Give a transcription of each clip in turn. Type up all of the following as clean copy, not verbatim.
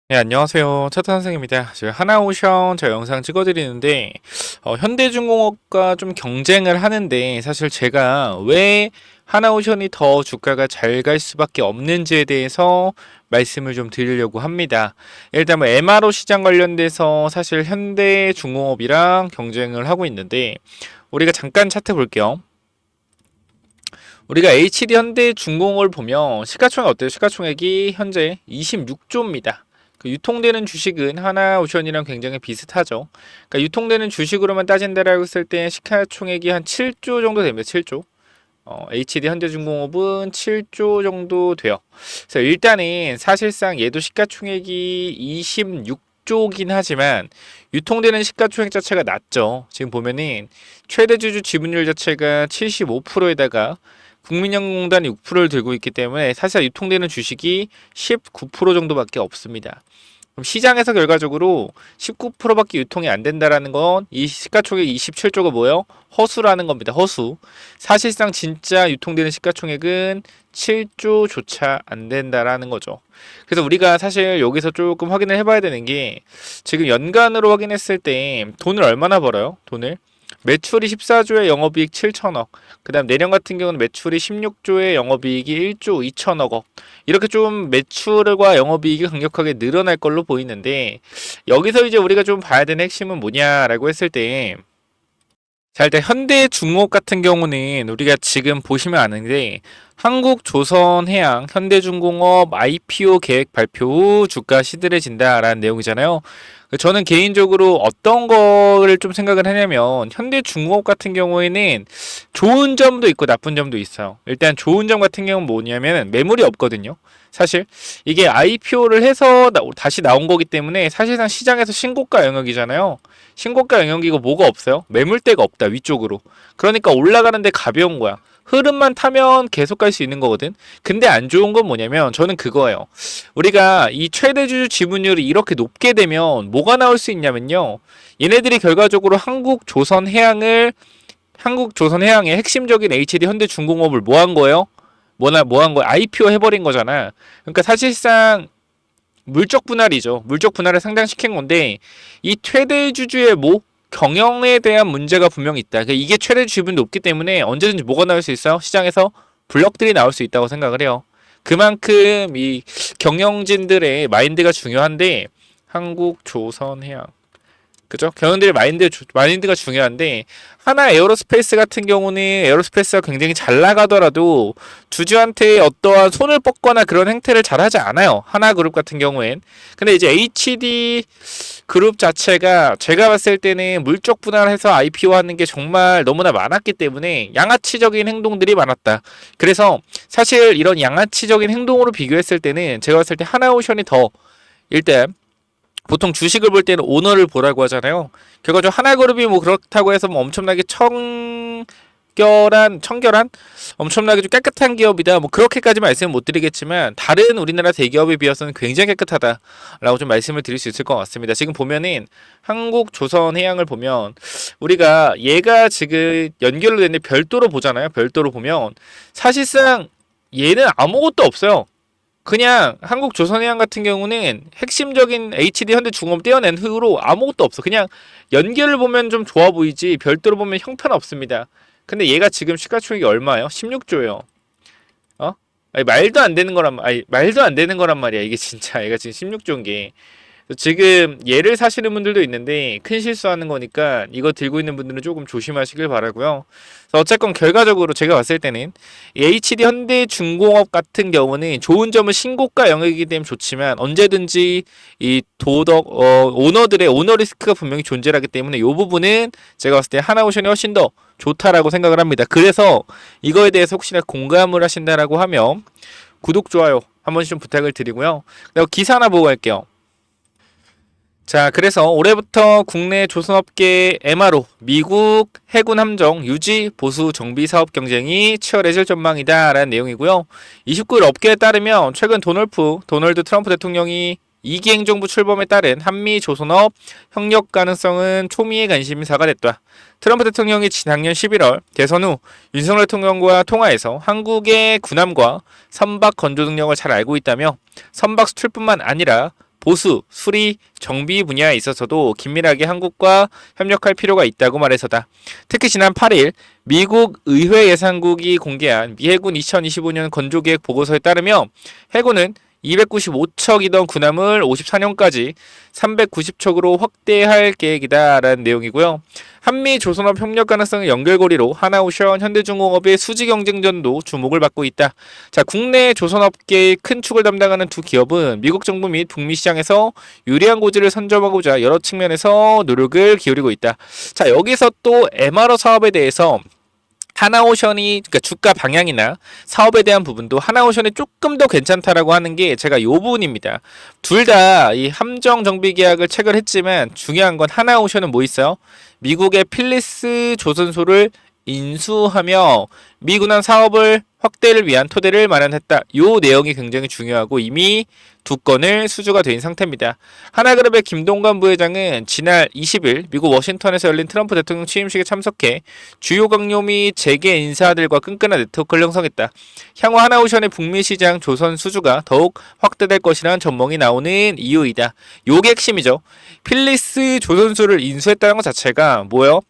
네, 안녕하세요. 차트 선생입니다. 제가 하나오션 저 영상 찍어드리는데, 현대중공업과 좀 경쟁을 하는데, 사실 제가 왜 하나오션이 더 주가가 잘 갈 수밖에 없는지에 대해서 말씀을 좀 드리려고 합니다. 일단 뭐 MRO 시장 관련돼서 사실 현대중공업이랑 경쟁을 하고 있는데, 우리가 잠깐 차트 볼게요. 우리가 HD 현대중공업을 보면 시가총액 어때요? 시가총액이 현재 26조입니다. 유통되는 주식은 하나오션이랑 굉장히 비슷하죠. 그러니까 유통되는 주식으로만 따진다라고 했을 때 시가총액이 한 7조 정도 됩니다. 7조. HD 현대중공업은 7조 정도 돼요. 그래서 일단은 사실상 얘도 시가총액이 26조긴 하지만 유통되는 시가총액 자체가 낮죠. 지금 보면은 최대 주주 지분율 자체가 75%에다가 국민연금공단이 6%를 들고 있기 때문에 사실 유통되는 주식이 19% 정도밖에 없습니다. 그럼 시장에서 결과적으로 19%밖에 유통이 안 된다라는 건 이 시가총액 27조가 뭐예요? 허수라는 겁니다. 허수. 사실상 진짜 유통되는 시가총액은 7조조차 안 된다라는 거죠. 그래서 우리가 사실 여기서 조금 확인을 해봐야 되는 게 지금 연간으로 확인했을 때 돈을 얼마나 벌어요? 돈을 매출이 14조에 영업이익 7천억. 그 다음 내년 같은 경우는 매출이 16조에 영업이익이 1조 2천억 원. 이렇게 좀 매출과 영업이익이 강력하게 늘어날 걸로 보이는데 여기서 이제 우리가 좀 봐야 되는 핵심은 뭐냐라고 했을 때 자, 일단 현대중공업 같은 경우는 우리가 지금 보시면 아는데 한국조선해양, 현대중공업 IPO 계획 발표 후 주가 시들해진다라는 내용이잖아요. 저는 개인적으로 어떤 거를 좀 생각을 하냐면 현대중공업 같은 경우에는 좋은 점도 있고 나쁜 점도 있어요. 일단 좋은 점 같은 경우는 뭐냐면 매물이 없거든요. 사실 이게 IPO를 해서 다시 나온 거기 때문에 사실상 시장에서 신고가 영역이잖아요. 신고가 영역이고 뭐가 없어요? 매물대가 없다 위쪽으로. 그러니까 올라가는데 가벼운 거야. 흐름만 타면 계속 갈 수 있는 거거든. 근데 안 좋은 건 뭐냐면 저는 그거예요. 우리가 이 최대주주 지분율이 이렇게 높게 되면 뭐가 나올 수 있냐면요. 얘네들이 결과적으로 한국조선해양의 핵심적인 HD 현대중공업을 뭐 한 거예요? 뭐 한 거예요? IPO 해버린 거잖아. 그러니까 사실상 물적 분할이죠. 물적 분할을 상당시킨 건데 이 최대 주주의 경영에 대한 문제가 분명히 있다. 그러니까 이게 최대 지분이 높기 때문에 언제든지 뭐가 나올 수 있어요? 시장에서 블럭들이 나올 수 있다고 생각을 해요. 그만큼 이 경영진들의 마인드가 중요한데 한국조선해양 그죠? 경영들의 마인드가 중요한데, 하나 에어로스페이스 같은 경우는 에어로스페이스가 굉장히 잘 나가더라도 주주한테 어떠한 손을 뻗거나 그런 행태를 잘 하지 않아요. 하나그룹 같은 경우엔. 근데 이제 HD 그룹 자체가 제가 봤을 때는 물적 분할해서 IPO 하는 게 정말 너무나 많았기 때문에 양아치적인 행동들이 많았다. 그래서 사실 이런 양아치적인 행동으로 비교했을 때는 제가 봤을 때 하나오션이 더 일단 보통 주식을 볼 때는 오너를 보라고 하잖아요. 결과적으로 하나그룹이 뭐 그렇다고 해서 뭐 엄청나게 청결한 엄청나게 좀 깨끗한 기업이다. 뭐 그렇게까지 말씀은 못 드리겠지만 다른 우리나라 대기업에 비해서는 굉장히 깨끗하다라고 좀 말씀을 드릴 수 있을 것 같습니다. 지금 보면은 한국조선해양을 보면 우리가 얘가 지금 연결로 됐는데 별도로 보잖아요. 별도로 보면 사실상 얘는 아무것도 없어요. 그냥 한국조선해양 같은 경우는 핵심적인 HD 현대중공업 떼어낸 후로 아무것도 없어. 그냥 연결을 보면 좀 좋아 보이지 별도로 보면 형편없습니다. 근데 얘가 지금 시가총액이 얼마예요? 16조예요. 어? 아니, 말도 안 되는 거란 말이야. 이게 진짜 얘가 지금 16조인 게. 지금 얘를 사시는 분들도 있는데 큰 실수하는 거니까 이거 들고 있는 분들은 조금 조심하시길 바라고요. 그래서 어쨌건 결과적으로 제가 봤을 때는 HD 현대중공업 같은 경우는 좋은 점은 신고가 영역이기 때문에 좋지만 언제든지 이 오너들의 오너 리스크가 분명히 존재하기 때문에 이 부분은 제가 봤을 때 하나오션이 훨씬 더 좋다라고 생각을 합니다. 그래서 이거에 대해서 혹시나 공감을 하신다라고 하면 구독 좋아요 한 번씩 좀 부탁을 드리고요. 그리고 기사 하나 보고 갈게요. 자, 그래서 올해부터 국내 조선업계 MRO, 미국 해군 함정 유지 보수 정비 사업 경쟁이 치열해질 전망이다라는 내용이고요. 29일 업계에 따르면 최근 도널드 트럼프 대통령이 2기 행정부 출범에 따른 한미 조선업 협력 가능성은 초미의 관심사가 됐다. 트럼프 대통령이 작년 11월 대선 후 윤석열 대통령과 통화에서 한국의 군함과 선박 건조 능력을 잘 알고 있다며 선박 수출뿐만 아니라 보수, 수리, 정비 분야에 있어서도 긴밀하게 한국과 협력할 필요가 있다고 말해서다. 특히 지난 8일 미국 의회 예산국이 공개한 미 해군 2025년 건조계획 보고서에 따르면 해군은 295척이던 군함을 54년까지 390척으로 확대할 계획이다라는 내용이고요. 한미 조선업 협력 가능성의 연결고리로 하나오션, 현대중공업의 수지 경쟁전도 주목을 받고 있다. 자, 국내 조선업계의 큰 축을 담당하는 두 기업은 미국 정부 및 북미 시장에서 유리한 고지를 선점하고자 여러 측면에서 노력을 기울이고 있다. 자, 여기서 또 MRO 사업에 대해서 하나오션이, 그러니까 주가 방향이나 사업에 대한 부분도 하나오션이 조금 더 괜찮다라고 하는 게 제가 요 부분입니다. 둘 다 이 함정 정비 계약을 체결했지만 중요한 건 하나오션은 뭐 있어요? 미국의 필리스 조선소를 인수하며 미군한 사업을 확대를 위한 토대를 마련했다. 요 내용이 굉장히 중요하고 이미 두 건을 수주가 된 상태입니다. 하나그룹의 김동관 부회장은 지난 20일 미국 워싱턴에서 열린 트럼프 대통령 취임식에 참석해 주요 강요 및 재계 인사들과 끈끈한 네트워크를 형성했다. 향후 하나오션의 북미 시장 조선 수주가 더욱 확대될 것이라는 전망이 나오는 이유이다. 요게 핵심이죠. 필리스 조선소를 인수했다는 것 자체가 뭐예요?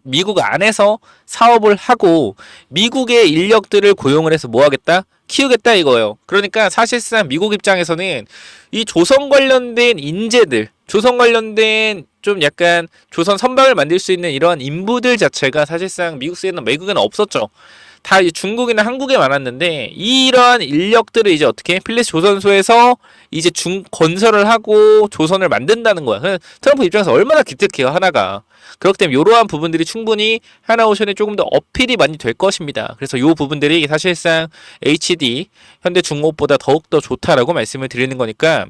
미국 안에서 사업을 하고 미국의 인력들을 고용을 해서 뭐 하겠다? 키우겠다 이거예요. 그러니까 사실상 미국 입장에서는 이 조선 관련된 인재들, 조선 관련된 좀 약간 조선 선박을 만들 수 있는 이러한 인부들 자체가 사실상 외국에는 없었죠. 다 중국이나 한국에 많았는데 이러한 인력들을 이제 어떻게 필리스 조선소에서 이제 건설을 하고 조선을 만든다는 거야. 트럼프 입장에서 얼마나 기특해요 하나가. 그렇기 때문에 이러한 부분들이 충분히 하나오션에 조금 더 어필이 많이 될 것입니다. 그래서 이 부분들이 사실상 HD 현대중공업보다 더욱더 좋다라고 말씀을 드리는 거니까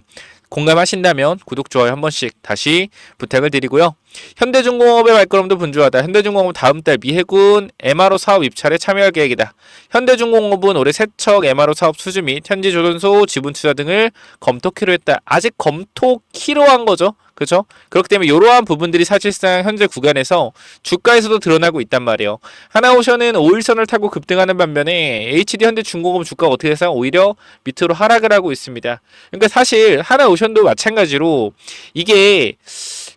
공감하신다면 구독, 좋아요 한 번씩 다시 부탁을 드리고요. 현대중공업의 발걸음도 분주하다. 현대중공업은 다음 달 미 해군 MRO 사업 입찰에 참여할 계획이다. 현대중공업은 올해 세척 MRO 사업 수주 및 현지조선소 지분 투자 등을 검토키로 했다. 아직 검토키로 한 거죠. 그렇죠? 그렇기 때문에 이러한 부분들이 사실상 현재 구간에서 주가에서도 드러나고 있단 말이에요. 하나오션은 5일선을 타고 급등하는 반면에 HD 현대중공업 주가가 어떻게 해서 오히려 밑으로 하락을 하고 있습니다. 그러니까 사실 하나오션도 마찬가지로 이게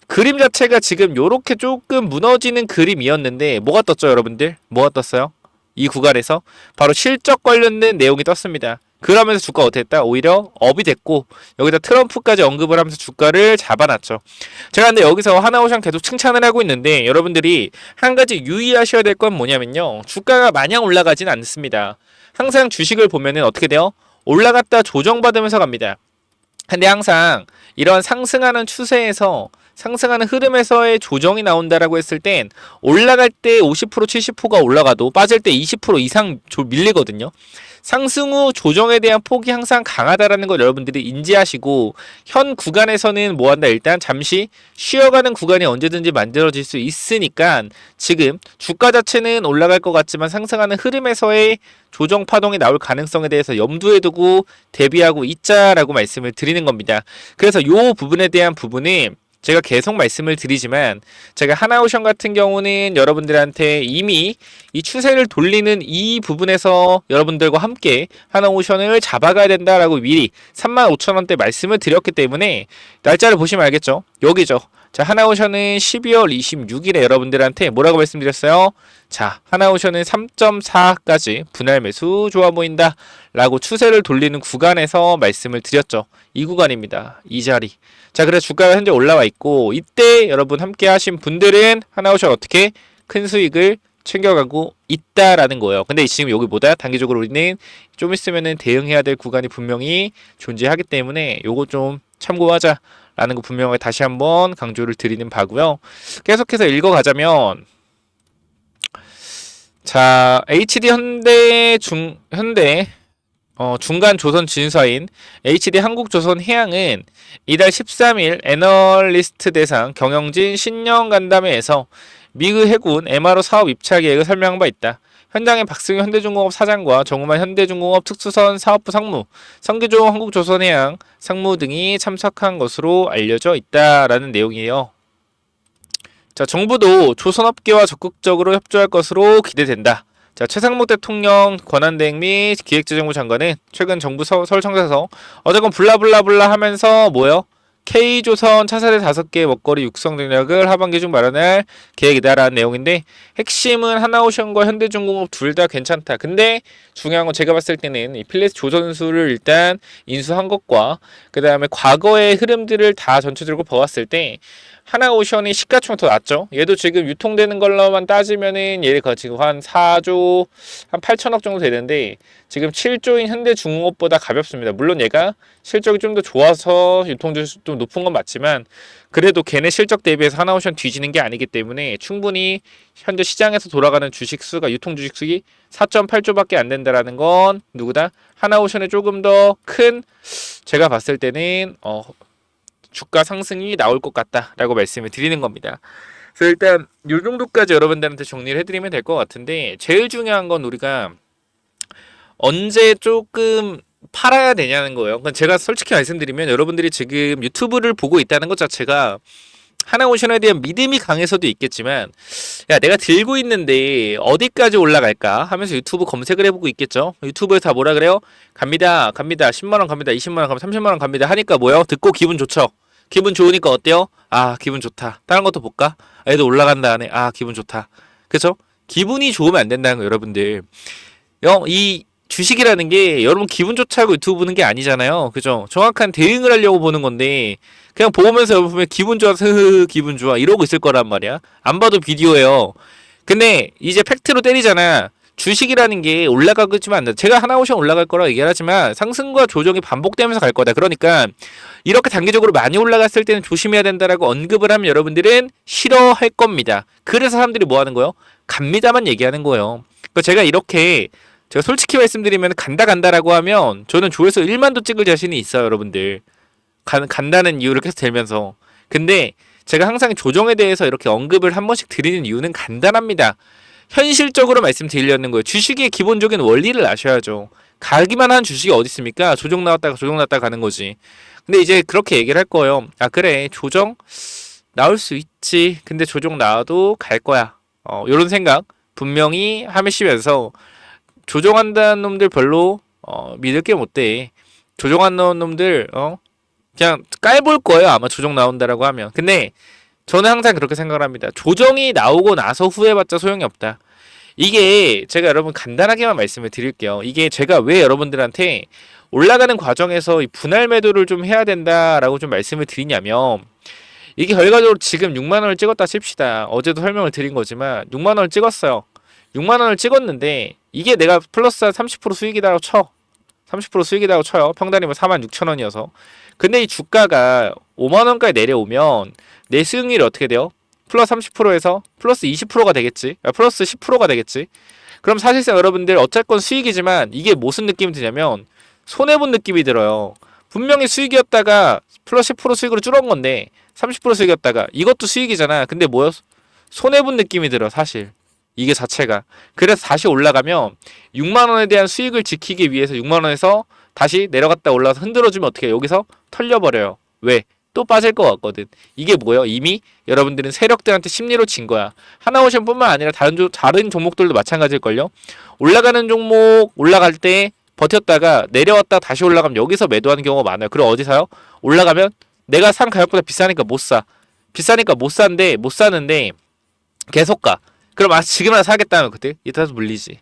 그림 자체가 지금 요렇게 조금 무너지는 그림이었는데 뭐가 떴죠 여러분들? 뭐가 떴어요? 이 구간에서 바로 실적 관련된 내용이 떴습니다. 그러면서 주가 어떻게 했다? 오히려 업이 됐고 여기다 트럼프까지 언급을 하면서 주가를 잡아놨죠. 제가 근데 여기서 하나오션 계속 칭찬을 하고 있는데 여러분들이 한 가지 유의하셔야 될 건 뭐냐면요. 주가가 마냥 올라가진 않습니다. 항상 주식을 보면은 어떻게 돼요? 올라갔다 조정받으면서 갑니다. 근데 항상 이런 상승하는 추세에서 상승하는 흐름에서의 조정이 나온다라고 했을 땐 올라갈 때 50% 70%가 올라가도 빠질 때 20% 이상 밀리거든요. 상승 후 조정에 대한 폭이 항상 강하다라는 걸 여러분들이 인지하시고 현 구간에서는 뭐한다 일단 잠시 쉬어가는 구간이 언제든지 만들어질 수 있으니까 지금 주가 자체는 올라갈 것 같지만 상승하는 흐름에서의 조정 파동이 나올 가능성에 대해서 염두에 두고 대비하고 있자라고 말씀을 드리는 겁니다. 그래서 이 부분에 대한 부분은 제가 계속 말씀을 드리지만 제가 하나오션 같은 경우는 여러분들한테 이미 이 추세를 돌리는 이 부분에서 여러분들과 함께 하나오션을 잡아가야 된다라고 미리 35,000원대 말씀을 드렸기 때문에 날짜를 보시면 알겠죠? 여기죠. 자, 하나오션은 12월 26일에 여러분들한테 뭐라고 말씀드렸어요? 자, 하나오션은 3.4까지 분할 매수 좋아 보인다 라고 추세를 돌리는 구간에서 말씀을 드렸죠. 이 구간입니다. 이 자리. 자, 그래서 주가가 현재 올라와 있고 이때 여러분 함께 하신 분들은 하나오션 어떻게 큰 수익을 챙겨가고 있다라는 거예요. 근데 지금 여기보다 단기적으로 우리는 좀 있으면은 대응해야 될 구간이 분명히 존재하기 때문에 요거 좀 참고하자라는 거 분명하게 다시 한번 강조를 드리는 바고요. 계속해서 읽어가자면 자, HD 중간 조선 진사인 HD 한국조선해양은 이달 13일 애널리스트 대상 경영진 신년 간담회에서 미국 해군 MRO 사업 입찰 계획을 설명한 바 있다. 현장에 박승희 현대중공업 사장과 정우만 현대중공업 특수선 사업부 상무, 성기종 한국조선해양 상무 등이 참석한 것으로 알려져 있다라는 내용이에요. 자, 정부도 조선업계와 적극적으로 협조할 것으로 기대된다. 자, 최상목 대통령 권한대행 및 기획재정부 장관은 최근 정부 서울청사에서 어쨌건 블라블라블라 하면서 뭐요? K조선 차세대 5개 먹거리 육성 전략을 하반기 중 마련할 계획이다라는 내용인데 핵심은 하나오션과 현대중공업 둘 다 괜찮다. 근데 중요한 건 제가 봤을 때는 이 필리스 조선수를 일단 인수한 것과 그 다음에 과거의 흐름들을 다 전체적으로 보았을 때 하나오션이 시가총액 더 낮죠. 얘도 지금 유통되는 걸로만 따지면은 얘가 지금 한 4조 한 8천억 정도 되는데 지금 7조인 현대중공업보다 가볍습니다. 물론 얘가 실적이 좀 더 좋아서 유통주가 좀 높은 건 맞지만 그래도 걔네 실적 대비해서 하나오션 뒤지는 게 아니기 때문에 충분히 현재 시장에서 돌아가는 주식 수가 유통 주식 수익이 4.8조밖에 안 된다라는 건 누구다? 하나오션에 조금 더 큰 제가 봤을 때는 주가 상승이 나올 것 같다라고 말씀을 드리는 겁니다. 그래서 일단 이 정도까지 여러분들한테 정리를 해드리면 될 것 같은데 제일 중요한 건 우리가 언제 조금 팔아야 되냐는 거예요. 그러니까 제가 솔직히 말씀드리면 여러분들이 지금 유튜브를 보고 있다는 것 자체가 하나오션에 대한 믿음이 강해서도 있겠지만 야 내가 들고 있는데 어디까지 올라갈까 하면서 유튜브 검색을 해보고 있겠죠. 유튜브에서 다 뭐라 그래요? 갑니다 10만원 갑니다 20만원 갑니다 30만원 갑니다 하니까 뭐요? 듣고 기분 좋죠. 기분 좋으니까 어때요? 아 기분 좋다. 다른 것도 볼까? 얘도 올라간다 하네. 아 기분 좋다. 그쵸? 기분이 좋으면 안 된다는 거예요 여러분들. 이 주식이라는 게 여러분 기분 좋지 하고 유튜브 보는 게 아니잖아요. 그죠? 정확한 대응을 하려고 보는 건데 그냥 보면서 여러분 보면 기분 좋아서 흐흐 기분 좋아 이러고 있을 거란 말이야. 안 봐도 비디오예요. 근데 이제 팩트로 때리잖아. 주식이라는 게 올라가고 있지만 안 돼. 제가 하나오션 올라갈 거라고 얘기하지만 상승과 조정이 반복되면서 갈 거다. 그러니까 이렇게 단기적으로 많이 올라갔을 때는 조심해야 된다라고 언급을 하면 여러분들은 싫어할 겁니다. 그래서 사람들이 뭐 하는 거예요? 갑니다만 얘기하는 거예요. 그러니까 제가 솔직히 말씀드리면 간다라고 하면 저는 조회수 1만도 찍을 자신이 있어요 여러분들. 간다는 이유를 계속 들면서. 근데 제가 항상 조정에 대해서 이렇게 언급을 한 번씩 드리는 이유는 간단합니다. 현실적으로 말씀드리려는 거예요. 주식의 기본적인 원리를 아셔야죠. 가기만 한 주식이 어디 있습니까? 조정 나왔다가 가는 거지. 근데 이제 그렇게 얘기를 할 거예요. 아 그래 조정 나올 수 있지. 근데 조정 나와도 갈 거야. 이런 생각 분명히 하시면서 조정한다는 놈들 별로 믿을 게 못 돼. 조정하는 놈들 그냥 깔볼 거예요. 아마 조정 나온다라고 하면. 근데 저는 항상 그렇게 생각을 합니다. 조정이 나오고 나서 후회봤자 소용이 없다. 이게 제가 여러분 간단하게만 말씀을 드릴게요. 이게 제가 왜 여러분들한테 올라가는 과정에서 이 분할 매도를 좀 해야 된다라고 좀 말씀을 드리냐면 이게 결과적으로 지금 6만원을 찍었다 칩시다. 어제도 설명을 드린 거지만 6만원을 찍었어요. 6만원을 찍었는데 이게 내가 플러스 30% 수익이다라고 쳐. 30% 수익이라고 쳐요. 평단이면 46,000원이어서. 근데 이 주가가 5만원까지 내려오면 내 수익률이 어떻게 돼요? 플러스 30%에서 플러스 20%가 되겠지. 플러스 10%가 되겠지. 그럼 사실상 여러분들 어쨌건 수익이지만 이게 무슨 느낌이 드냐면 손해본 느낌이 들어요. 분명히 수익이었다가 플러스 10% 수익으로 줄은 건데 30% 수익이었다가 이것도 수익이잖아. 근데 뭐요? 손해본 느낌이 들어 사실. 이게 자체가. 그래서 다시 올라가면 6만원에 대한 수익을 지키기 위해서 6만원에서 다시 내려갔다 올라와서 흔들어주면 어떻게 해요? 여기서 털려버려요. 왜? 또 빠질 것 같거든. 이게 뭐예요? 이미 여러분들은 세력들한테 심리로 진 거야. 하나오션 뿐만 아니라 다른 종목들도 마찬가지일걸요? 올라가는 종목 올라갈 때 버텼다가 내려왔다 다시 올라가면 여기서 매도하는 경우가 많아요. 그리고 어디 사요? 올라가면 내가 산 가격보다 비싸니까 못 사. 비싸니까 못 사는데 계속 가. 그럼 지금이라도 사겠다면 그때 이따서 물리지.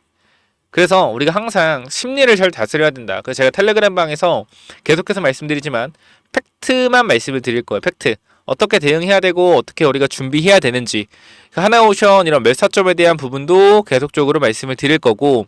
그래서 우리가 항상 심리를 잘 다스려야 된다. 그래서 제가 텔레그램 방에서 계속해서 말씀드리지만 팩트만 말씀을 드릴 거예요. 팩트. 어떻게 대응해야 되고 어떻게 우리가 준비해야 되는지 하나오션 이런 매수타점에 대한 부분도 계속적으로 말씀을 드릴 거고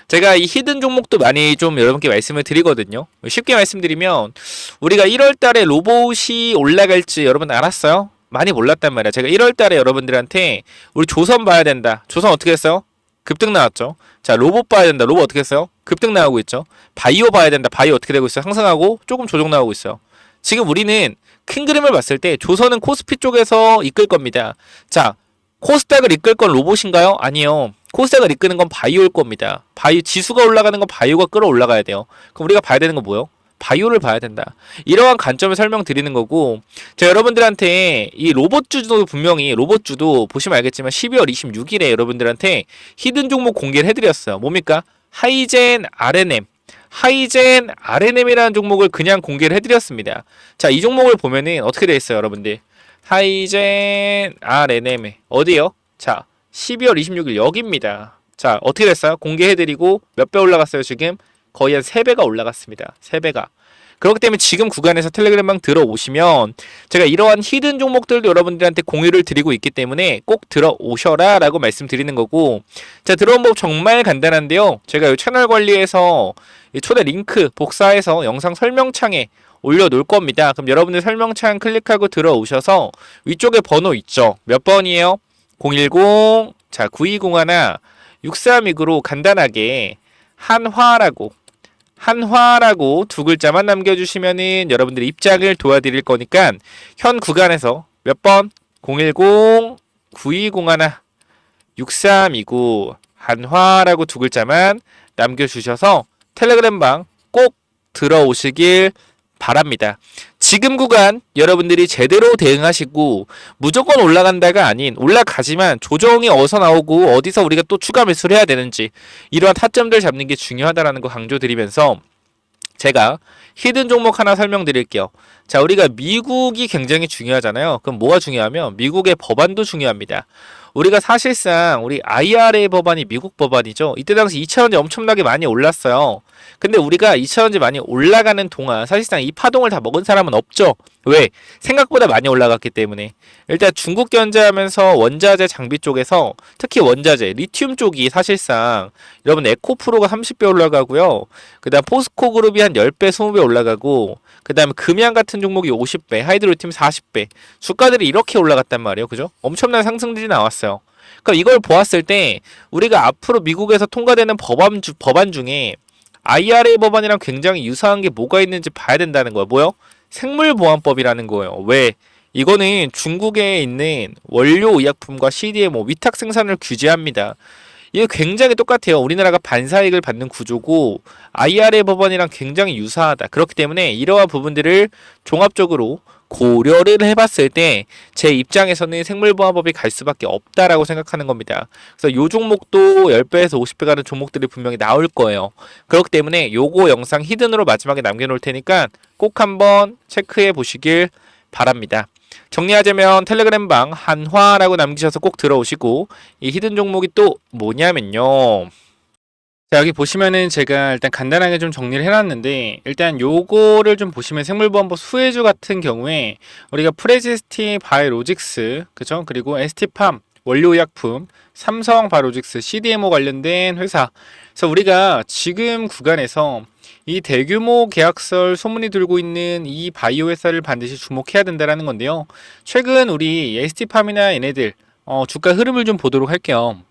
제가 이 히든 종목도 많이 좀 여러분께 말씀을 드리거든요. 쉽게 말씀드리면 우리가 1월 달에 로봇이 올라갈지 여러분 알았어요? 많이 몰랐단 말이야. 제가 1월 달에 여러분들한테 우리 조선 봐야 된다. 조선 어떻게 했어요? 급등 나왔죠. 자, 로봇 봐야 된다. 로봇 어떻게 했어요? 급등 나오고 있죠. 바이오 봐야 된다. 바이오 어떻게 되고 있어요? 상승하고 조금 조정 나오고 있어요. 지금 우리는 큰 그림을 봤을 때 조선은 코스피 쪽에서 이끌 겁니다. 자, 코스닥을 이끌 건 로봇인가요? 아니요. 코스닥을 이끄는 건 바이오일 겁니다. 지수가 올라가는 건 바이오가 끌어올라가야 돼요. 그럼 우리가 봐야 되는 건 뭐예요? 바이오를 봐야 된다. 이러한 관점을 설명드리는 거고, 제가 여러분들한테 이 로봇주도 분명히 로봇주도 보시면 알겠지만 12월 26일에 여러분들한테 히든 종목 공개를 해드렸어요. 뭡니까? 하이젠 RNM. 하이젠 RNM이라는 종목을 그냥 공개를 해드렸습니다. 자, 이 종목을 보면은 어떻게 되어 있어요, 여러분들? 하이젠 RNM 어디요? 자, 12월 26일 여기입니다. 자, 어떻게 됐어요? 공개해드리고 몇 배 올라갔어요, 지금? 거의 한 3배가 올라갔습니다. 3배가. 그렇기 때문에 지금 구간에서 텔레그램방 들어오시면 제가 이러한 히든 종목들도 여러분들한테 공유를 드리고 있기 때문에 꼭 들어오셔라 라고 말씀드리는 거고, 자, 들어온 법 정말 간단한데요. 제가 이 채널 관리에서 이 초대 링크 복사해서 영상 설명창에 올려놓을 겁니다. 그럼 여러분들 설명창 클릭하고 들어오셔서 위쪽에 번호 있죠? 몇 번이에요? 010, 자, 9201, 6329로 간단하게 한화라고 두 글자만 남겨주시면은 여러분들의 입장을 도와드릴 거니까 현 구간에서 몇 번? 010, 9201, 6329 한화라고 두 글자만 남겨주셔서 텔레그램방 꼭 들어오시길 바랍니다. 지금 구간 여러분들이 제대로 대응하시고 무조건 올라간다가 아닌 올라가지만 조정이 어디서 나오고 어디서 우리가 또 추가 매수를 해야 되는지 이러한 타점들 잡는 게 중요하다라는 거 강조드리면서 제가 히든 종목 하나 설명드릴게요. 자, 우리가 미국이 굉장히 중요하잖아요. 그럼 뭐가 중요하면 미국의 법안도 중요합니다. 우리가 사실상 우리 IRA 법안이 미국 법안이죠. 이때 당시 2,000원이 엄청나게 많이 올랐어요. 근데 우리가 2,000원이 많이 올라가는 동안 사실상 이 파동을 다 먹은 사람은 없죠. 왜? 생각보다 많이 올라갔기 때문에. 일단 중국 견제하면서 원자재 장비 쪽에서 특히 원자재, 리튬 쪽이 사실상 여러분 에코프로가 30배 올라가고요. 그 다음 포스코 그룹이 한 10배, 20배 올라가고 그 다음에 금양 같은 종목이 50배, 하이드로팀 40배. 주가들이 이렇게 올라갔단 말이에요. 그죠? 엄청난 상승들이 나왔어요. 그럼 이걸 보았을 때 우리가 앞으로 미국에서 통과되는 법안 중에 IRA 법안이랑 굉장히 유사한 게 뭐가 있는지 봐야 된다는 거예요. 뭐요? 생물보안법이라는 거예요. 왜? 이거는 중국에 있는 원료 의약품과 CDMO 위탁 생산을 규제합니다. 이게 굉장히 똑같아요. 우리나라가 반사이익을 받는 구조고 IRA 법안이랑 굉장히 유사하다. 그렇기 때문에 이러한 부분들을 종합적으로 고려를 해봤을 때 제 입장에서는 생물보안법이 갈 수밖에 없다라고 생각하는 겁니다. 그래서 요 종목도 10배에서 50배 가는 종목들이 분명히 나올 거예요. 그렇기 때문에 요거 영상 히든으로 마지막에 남겨놓을 테니까 꼭 한번 체크해 보시길 바랍니다. 정리하자면 텔레그램방 한화라고 남기셔서 꼭 들어오시고 이 히든 종목이 또 뭐냐면요. 자, 여기 보시면은 제가 일단 간단하게 좀 정리를 해놨는데 일단 요거를 좀 보시면 생물보안법 수혜주 같은 경우에 우리가 프레지스티 바이오로직스 그죠? 그리고 ST팜 원료의약품 삼성 바이오로직스 CDMO 관련된 회사. 그래서 우리가 지금 구간에서 이 대규모 계약설 소문이 돌고 있는 이 바이오 회사를 반드시 주목해야 된다는 건데요. 최근 우리 ST팜이나 얘네들 주가 흐름을 좀 보도록 할게요.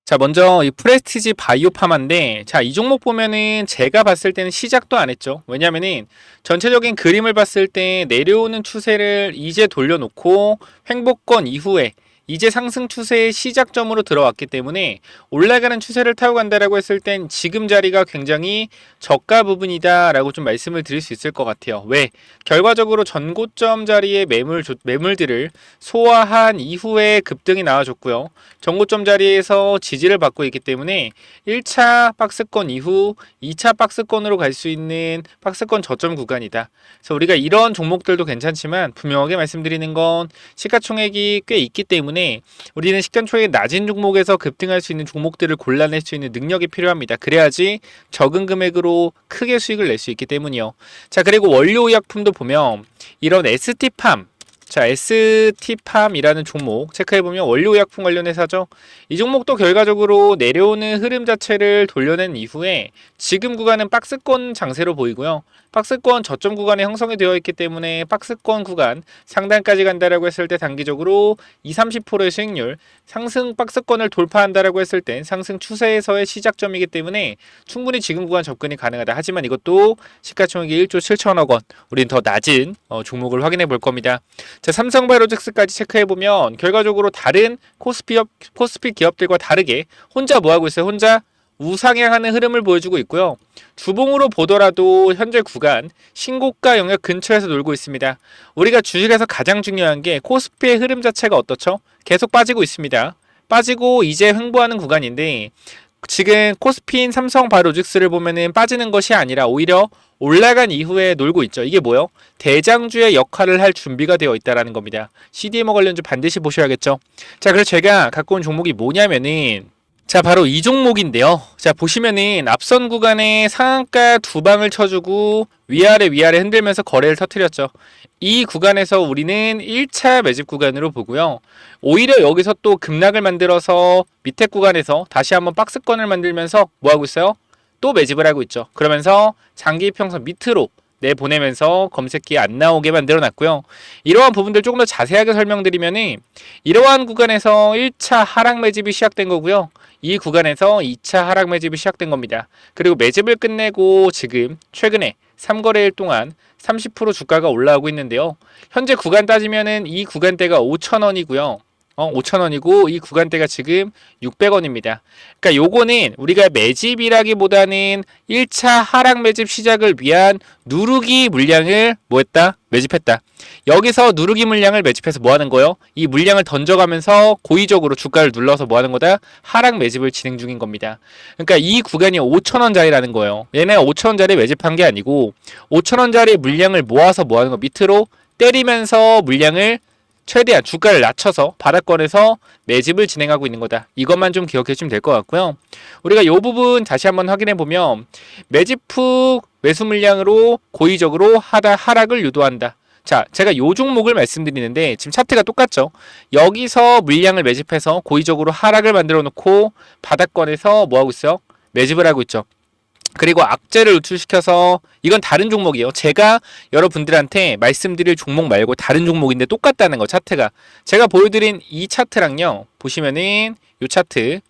자, 먼저 이 프레스티지 바이오파마인데 자, 이 종목 보면은 제가 봤을 때는 시작도 안 했죠. 왜냐면은 전체적인 그림을 봤을 때 내려오는 추세를 이제 돌려놓고 횡보권 이후에 이제 상승 추세의 시작점으로 들어왔기 때문에 올라가는 추세를 타고 간다라고 했을 땐 지금 자리가 굉장히 저가 부분이다라고 좀 말씀을 드릴 수 있을 것 같아요. 왜? 결과적으로 전고점 자리의 매물들을 소화한 이후에 급등이 나와줬고요. 전고점 자리에서 지지를 받고 있기 때문에 1차 박스권 이후 2차 박스권으로 갈 수 있는 박스권 저점 구간이다. 그래서 우리가 이런 종목들도 괜찮지만 분명하게 말씀드리는 건 시가총액이 꽤 있기 때문에 우리는 시가총액이 낮은 종목에서 급등할 수 있는 종목들을 골라낼 수 있는 능력이 필요합니다. 그래야지 적은 금액으로 크게 수익을 낼 수 있기 때문이요. 자, 그리고 원료의약품도 보면 이런 ST팜 자, ST팜이라는 종목 체크해보면 원료의약품 관련 회사죠. 이 종목도 결과적으로 내려오는 흐름 자체를 돌려낸 이후에 지금 구간은 박스권 장세로 보이고요. 박스권 저점 구간에 형성이 되어 있기 때문에 박스권 구간 상단까지 간다라고 했을 때 단기적으로 20-30%의 수익률, 상승 박스권을 돌파한다라고 했을 때 상승 추세에서의 시작점이기 때문에 충분히 지금 구간 접근이 가능하다. 하지만 이것도 시가총액이 1조 7천억 원, 우린 더 낮은 종목을 확인해 볼 겁니다. 자, 삼성바이오로직스까지 체크해보면 결과적으로 다른 코스피 기업들과 다르게 혼자 뭐하고 있어요? 혼자 우상향하는 흐름을 보여주고 있고요. 주봉으로 보더라도 현재 구간 신고가 영역 근처에서 놀고 있습니다. 우리가 주식에서 가장 중요한 게 코스피의 흐름 자체가 어떻죠? 계속 빠지고 있습니다. 빠지고 이제 횡보하는 구간인데 지금 코스피인 삼성바이오로직스를 보면은 빠지는 것이 아니라 오히려 올라간 이후에 놀고 있죠. 이게 뭐요? 대장주의 역할을 할 준비가 되어 있다라는 겁니다. CDMO 관련주 반드시 보셔야겠죠. 자, 그래서 제가 갖고 온 종목이 뭐냐면은 자, 바로 이 종목인데요. 자, 보시면은 앞선 구간에 상한가 두 방을 쳐주고 위아래 흔들면서 거래를 터뜨렸죠. 이 구간에서 우리는 1차 매집 구간으로 보고요. 오히려 여기서 또 급락을 만들어서 밑에 구간에서 다시 한번 박스권을 만들면서 뭐 하고 있어요? 또 매집을 하고 있죠. 그러면서 장기 이평선 밑으로 내보내면서 검색기에 안 나오게 만들어 놨고요. 이러한 부분들 조금 더 자세하게 설명드리면은 이러한 구간에서 1차 하락 매집이 시작된 거고요. 이 구간에서 2차 하락 매집이 시작된 겁니다. 그리고 매집을 끝내고 지금 최근에 3거래일 동안 30% 주가가 올라오고 있는데요. 현재 구간 따지면은 이 구간대가 5,000원이고요. 5,000원이고 이 구간대가 지금 600원입니다. 그러니까 요거는 우리가 매집이라기보다는 1차 하락 매집 시작을 위한 누르기 물량을 뭐 했다? 매집했다. 여기서 누르기 물량을 매집해서 뭐 하는 거예요? 이 물량을 던져가면서 고의적으로 주가를 눌러서 뭐 하는 거다? 하락 매집을 진행 중인 겁니다. 그러니까 이 구간이 5,000원짜리라는 거예요. 얘네 5,000원짜리 매집한 게 아니고 5,000원짜리 물량을 모아서 뭐 하는 거? 밑으로 때리면서 물량을 최대한 주가를 낮춰서 바닥권에서 매집을 진행하고 있는 거다. 이것만 좀 기억해 주시면 될 것 같고요. 우리가 이 부분 다시 한번 확인해 보면 매집 후 매수 물량으로 고의적으로 하락을 유도한다. 자, 제가 요 종목을 말씀드리는데 지금 차트가 똑같죠. 여기서 물량을 매집해서 고의적으로 하락을 만들어 놓고 바닥권에서 뭐 하고 있어요? 매집을 하고 있죠. 그리고 악재를 노출시켜서 이건 다른 종목이에요. 제가 여러분들한테 말씀드릴 종목 말고 다른 종목인데 똑같다는 거 차트가. 제가 보여드린 이 차트랑요. 보시면은 이 차트.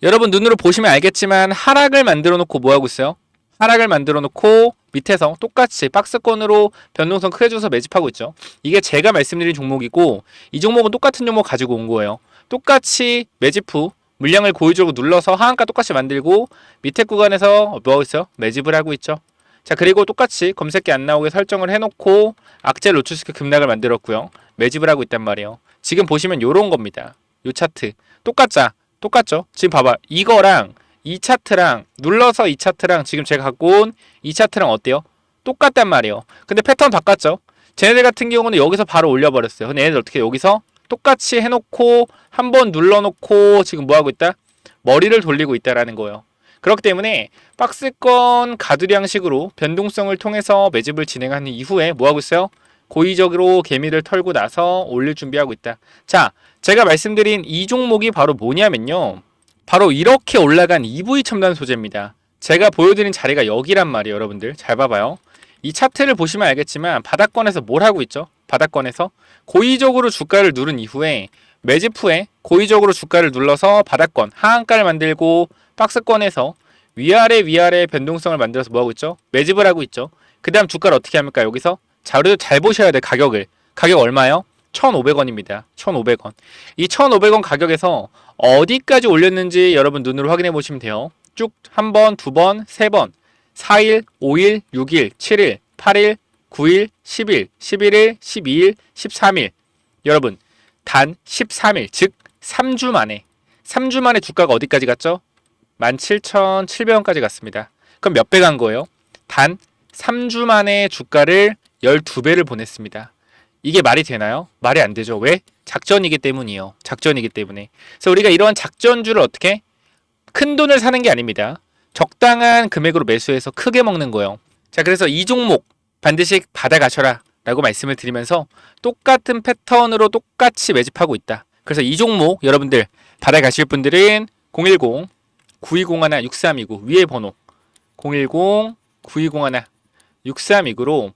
여러분 눈으로 보시면 알겠지만 하락을 만들어 놓고 뭐 하고 있어요? 하락을 만들어 놓고 밑에서 똑같이 박스권으로 변동성 크게 줘서 매집하고 있죠. 이게 제가 말씀드린 종목이고 이 종목은 똑같은 종목 가지고 온 거예요. 똑같이 매집 후 물량을 고의적으로 눌러서 하한가 똑같이 만들고 밑에 구간에서 뭐 하고 있어요? 매집을 하고 있죠. 자, 그리고 똑같이 검색기 안 나오게 설정을 해놓고 악재를 노출시켜 급락을 만들었고요. 매집을 하고 있단 말이에요. 지금 보시면 요런 겁니다. 요 차트 똑같죠? 지금 봐봐. 이거랑 이 차트랑 눌러서 이 차트랑 지금 제가 갖고 온 이 차트랑 어때요? 똑같단 말이에요. 근데 패턴 바꿨죠? 쟤네들 같은 경우는 여기서 바로 올려버렸어요. 근데 얘네들 어떻게 여기서 똑같이 해놓고 한번 눌러놓고 지금 뭐하고 있다? 머리를 돌리고 있다라는 거예요. 그렇기 때문에 박스권 가두량식으로 변동성을 통해서 매집을 진행하는 이후에 뭐하고 있어요? 고의적으로 개미를 털고 나서 올릴 준비하고 있다. 자, 제가 말씀드린 이 종목이 바로 뭐냐면요. 바로 이렇게 올라간 EV 첨단 소재입니다. 제가 보여드린 자리가 여기란 말이에요. 여러분들 잘 봐봐요. 이 차트를 보시면 알겠지만 바닥권에서 뭘 하고 있죠? 바닥권에서 고의적으로 주가를 누른 이후에 매집 후에 고의적으로 주가를 눌러서 바닥권 하한가를 만들고 박스권에서 위아래 변동성을 만들어서 뭐하고 있죠? 매집을 하고 있죠. 그 다음 주가를 어떻게 합니까? 여기서 자료 잘 보셔야 돼. 가격 얼마요? 1,500원입니다. 1,500원. 이 1,500원 가격에서 어디까지 올렸는지 여러분 눈으로 확인해 보시면 돼요. 쭉 한 번, 두 번, 세 번, 4일, 5일, 6일, 7일, 8일, 9일, 10일, 11일, 12일, 13일. 여러분, 단 13일, 즉 3주 만에 주가가 어디까지 갔죠? 17,700원까지 갔습니다. 그럼 몇 배 간 거예요? 단 3주 만에 주가를 12배를 보냈습니다. 이게 말이 되나요? 말이 안 되죠. 왜? 작전이기 때문이에요. 작전이기 때문에. 그래서 우리가 이러한 작전주를 어떻게? 큰 돈을 사는 게 아닙니다. 적당한 금액으로 매수해서 크게 먹는 거예요. 자, 그래서 이 종목 반드시 받아가셔라 라고 말씀을 드리면서 똑같은 패턴으로 똑같이 매집하고 있다. 그래서 이 종목 여러분들 받아가실 분들은 010-9201-6329 위에 번호 010-9201-6329로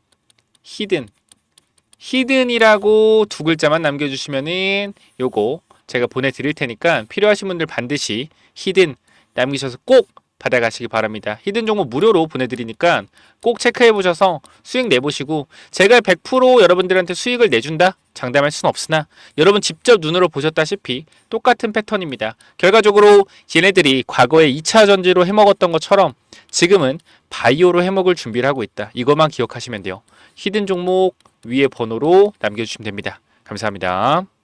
히든이라고 두 글자만 남겨주시면은 요거 제가 보내드릴 테니까 필요하신 분들 반드시 히든 남기셔서 꼭 받아가시기 바랍니다. 히든 종목 무료로 보내드리니까 꼭 체크해보셔서 수익 내보시고, 제가 100% 여러분들한테 수익을 내준다? 장담할 수는 없으나 여러분 직접 눈으로 보셨다시피 똑같은 패턴입니다. 결과적으로 얘네들이 과거에 2차 전지로 해먹었던 것처럼 지금은 바이오로 해먹을 준비를 하고 있다. 이것만 기억하시면 돼요. 히든 종목 위에 번호로 남겨주시면 됩니다. 감사합니다.